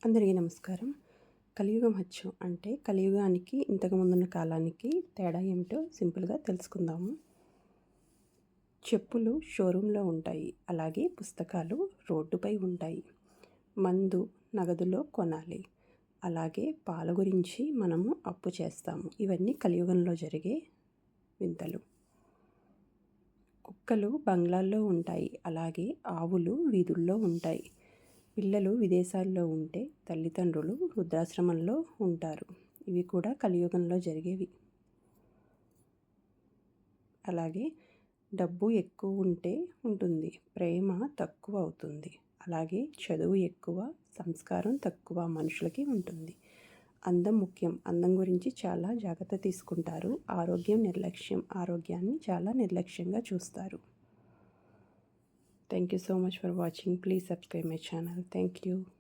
అందరికీ నమస్కారం. కలియుగం అచ్చు అంటే కలియుగానికి ఇంతకు ముందున్న కాలానికి తేడా ఏమిటో సింపుల్గా తెలుసుకుందాము. చెప్పులు షోరూంలో ఉంటాయి, అలాగే పుస్తకాలు రోడ్డుపై ఉంటాయి. మందు నగదులో కొనాలి, అలాగే పాల గురించి మనము అప్పు చేస్తాము. ఇవన్నీ కలియుగంలో జరిగే వింతలు. కుక్కలు బంగ్లాల్లో ఉంటాయి, అలాగే ఆవులు వీధుల్లో ఉంటాయి. పిల్లలు విదేశాల్లో ఉంటే తల్లిదండ్రులు వృద్ధాశ్రమంలో ఉంటారు. ఇవి కూడా కలియుగంలో జరిగేవి. అలాగే డబ్బు ఎక్కువ ఉంటే ఉంటుంది, ప్రేమ తక్కువ అవుతుంది. అలాగే చదువు ఎక్కువ, సంస్కారం తక్కువ మనుషులకి ఉంటుంది. అందం ముఖ్యం, అందం గురించి చాలా జాగ్రత్త తీసుకుంటారు. ఆరోగ్యం నిర్లక్ష్యం, ఆరోగ్యాన్ని చాలా నిర్లక్ష్యంగా చూస్తారు. Thank you so much for watching. Please subscribe my channel. Thank you.